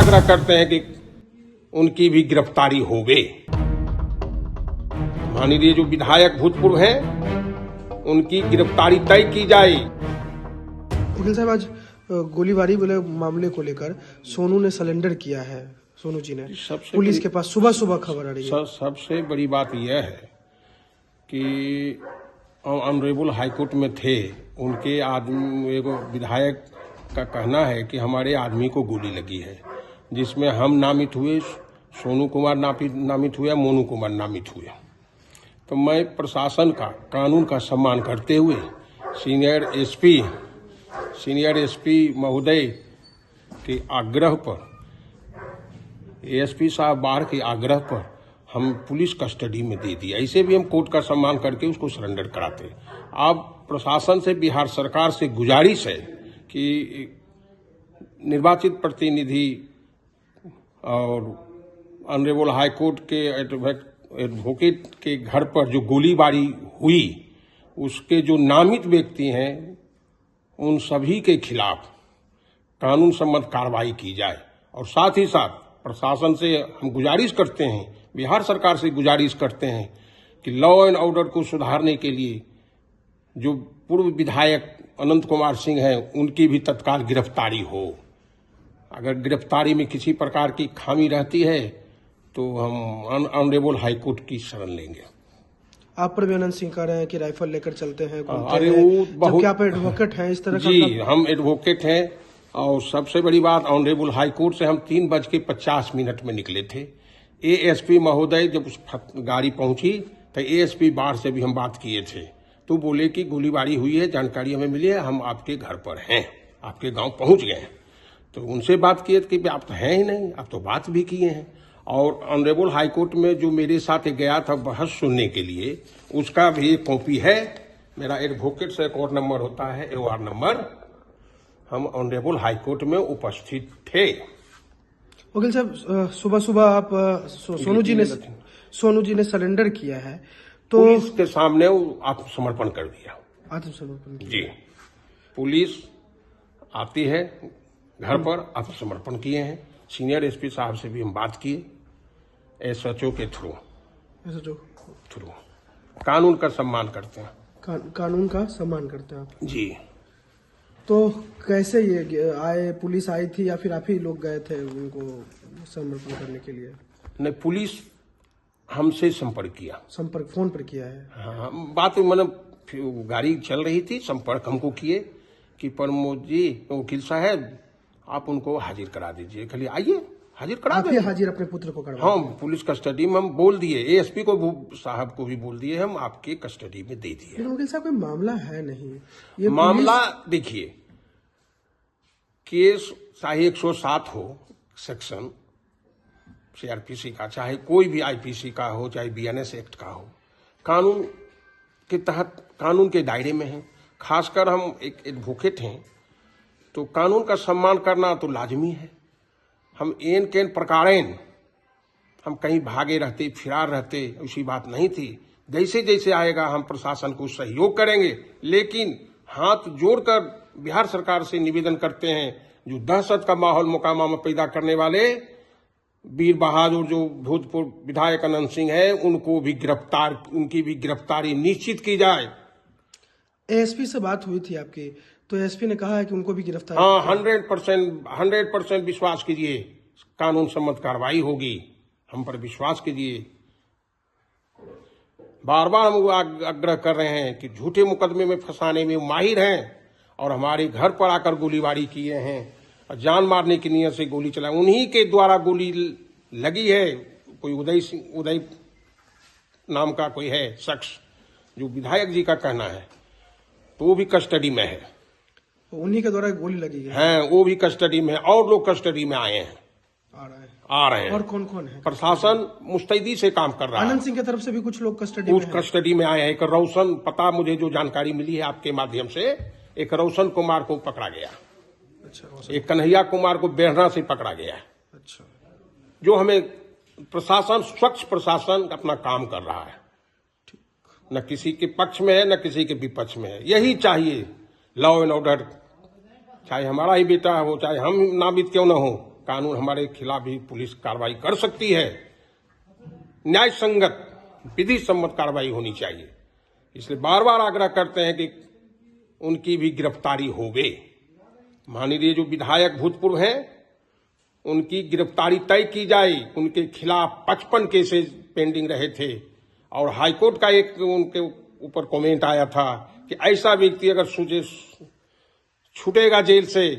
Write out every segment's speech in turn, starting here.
आग्रह करते हैं कि उनकी भी गिरफ्तारी हो गई। माननीय जो विधायक भूतपूर्व हैं उनकी गिरफ्तारी तय की जाए। वकील साहब, आज गोलीबारी वाले मामले को लेकर सोनू ने सरेंडर किया है। सोनू जी ने पुलिस के पास सुबह सुबह खबर आ रही है। सबसे बड़ी बात यह है कि ऑनरेबल हाईकोर्ट में थे, उनके आदमी, एक विधायक का कहना है कि हमारे आदमी को गोली लगी है, जिसमें हम नामित हुए, सोनू कुमार नामित हुए, मोनू कुमार नामित हुए। तो मैं प्रशासन का, कानून का सम्मान करते हुए सीनियर एसपी महोदय के आग्रह पर, एएसपी साहब बाहर के आग्रह पर हम पुलिस कस्टडी में दे दिया। ऐसे भी हम कोर्ट का सम्मान करके उसको सरेंडर कराते। अब प्रशासन से, बिहार सरकार से गुजारिश है कि निर्वाचित प्रतिनिधि और ऑनरेबल हाईकोर्ट के एडवोकेट के घर पर जो गोलीबारी हुई, उसके जो नामित व्यक्ति हैं उन सभी के खिलाफ कानून सम्मत कार्रवाई की जाए। और साथ ही साथ प्रशासन से हम गुजारिश करते हैं, बिहार सरकार से गुजारिश करते हैं कि लॉ एंड ऑर्डर को सुधारने के लिए जो पूर्व विधायक अनंत कुमार सिंह हैं उनकी भी तत्काल गिरफ्तारी हो। अगर गिरफ्तारी में किसी प्रकार की खामी रहती है तो हम ऑनरेबल हाईकोर्ट की शरण लेंगे। आप पर भी अनंत सिंह कह रहे हैं कि राइफल लेकर चलते हैं, अरे वो बहुत, आप एडवोकेट हैं इस तरह जी हम एडवोकेट हैं। और सबसे बड़ी बात, ऑनरेबल हाईकोर्ट से हम 3:50 में निकले थे। एएसपी महोदय जब उस गाड़ी पहुंची तो एएसपी बाहर से भी हम बात किए थे, तो बोले कि गोलीबारी हुई है, जानकारी हमें मिली है, हम आपके घर पर हैं, आपके गांव पहुंच गए। तो उनसे बात किए कि आप तो हैं ही नहीं, आप तो बात भी किए हैं। और ऑनरेबल हाईकोर्ट में जो मेरे साथ गया था बहस सुनने के लिए, उसका भी एक कॉपी है। मेरा एडवोकेट से कोर्ट नंबर होता है, AOR नंबर। हम ऑनरेबल हाईकोर्ट में उपस्थित थे। वकील साहब, सुबह सुबह आप सोनू जी ने सरेंडर किया है, तो पुलिस के सामने आत्मसमर्पण कर दिया। आत्मसमर्पण जी, पुलिस आती है घर पर, आत्मसमर्पण किए हैं। सीनियर एसपी साहब से भी हम बात किए, SHO के थ्रू कानून का सम्मान करते हैं। कानून का सम्मान करते हैं आप जी। तो कैसे ये आए? पुलिस आई थी या फिर आप ही लोग गए थे उनको समर्पण करने के लिए? नहीं, पुलिस हमसे संपर्क किया। संपर्क फोन पर किया है? हाँ, बात मतलब गाड़ी चल रही थी, संपर्क हमको किए कि प्रमोद जी, वकील साहब आप उनको हाजिर करा दीजिए। खाली आइए, हाजिर करा दें। हाजिर अपने पुत्र को करवा? हाँ, पुलिस कस्टडी में हम बोल दिए, एएसपी को साहब को भी बोल दिए, हम आपके कस्टडी में दे दिए। वकील साहब, कोई मामला है नहीं ये? मामला देखिए, केस चाहे 107 हो सेक्शन CRPC का, चाहे कोई भी IPC का हो, चाहे BNS एक्ट का हो, कानून के तहत, कानून के दायरे में है। खासकर हम एक एडवोकेट हैं तो कानून का सम्मान करना तो लाजमी है। हम एन केन प्रकारेण हम कहीं भागे रहते, फिरार रहते, ऐसी बात नहीं थी। जैसे जैसे आएगा हम प्रशासन को सहयोग करेंगे, लेकिन हाथ जोड़कर बिहार सरकार से निवेदन करते हैं, जो दहशत का माहौल मोकामा में पैदा करने वाले वीर बहादुर जो भूतपूर्व विधायक अनंत सिंह है, उनको भी उनकी भी गिरफ्तारी निश्चित की जाए। ASP से बात हुई थी आपकी, तो ASP ने कहा है कि उनको भी गिरफ्तार। हाँ, 100% विश्वास कीजिए, कानून सम्मत कार्रवाई होगी, हम पर विश्वास कीजिए। बार बार हम आग्रह कर रहे हैं कि झूठे मुकदमे में फंसाने में माहिर हैं और हमारे घर पर आकर गोलीबारी किए हैं और जान मारने की नीयत से गोली चलाई। उन्हीं के द्वारा गोली लगी है। कोई उदय नाम का कोई है शख्स, जो विधायक जी का कहना है, तो वो भी कस्टडी में है। उन्हीं के द्वारा गोली लगी है, वो भी कस्टडी में है। और लोग कस्टडी में आए हैं, आ रहे हैं। और कौन कौन है? प्रशासन मुस्तैदी से काम कर रहा है। आनंद सिंह की तरफ से भी कुछ लोग कस्टडी में आए हैं। एक रोशन, पता मुझे जो जानकारी मिली है आपके माध्यम से, एक रोशन कुमार को पकड़ा गया। अच्छा। एक कन्हैया कुमार को बेहरा से पकड़ा गया। अच्छा। जो हमें प्रशासन, स्वच्छ प्रशासन अपना काम कर रहा है, न किसी के पक्ष में है न किसी के विपक्ष में है। यही चाहिए, लॉ एंड ऑर्डर। चाहे हमारा ही बेटा हो, चाहे हम नामित क्यों न हो, कानून हमारे खिलाफ भी पुलिस कार्रवाई कर सकती है। न्याय संगत विधि सम्मत कार्रवाई होनी चाहिए। इसलिए बार बार आग्रह करते हैं कि उनकी भी गिरफ्तारी होवे। माननीय जो विधायक भूतपूर्व हैं उनकी गिरफ्तारी तय की जाए। उनके खिलाफ 55 केसेस पेंडिंग रहे थे और हाईकोर्ट का एक उनके ऊपर कमेंट आया था कि ऐसा व्यक्ति अगर छूटेगा जेल से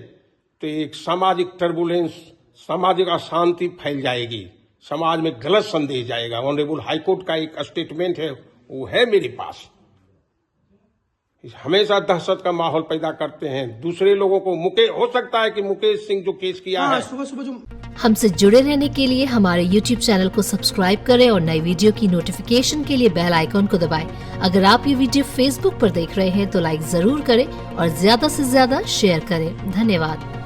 तो एक सामाजिक टर्बुलेंस, सामाजिक अशांति फैल जाएगी, समाज में गलत संदेश जाएगा। ऑनरेबल हाईकोर्ट का एक स्टेटमेंट है, वो है मेरे पास। हमेशा दहशत का माहौल पैदा करते हैं। दूसरे लोगों को हो सकता है कि मुकेश सिंह जो केस किया है। सुबह सुबह जो हमसे जुड़े रहने के लिए हमारे YouTube चैनल को सब्सक्राइब करें और नई वीडियो की नोटिफिकेशन के लिए बेल आइकॉन को दबाएं। अगर आप ये वीडियो Facebook पर देख रहे हैं तो लाइक जरूर करें और ज्यादा से ज्यादा शेयर करें। धन्यवाद।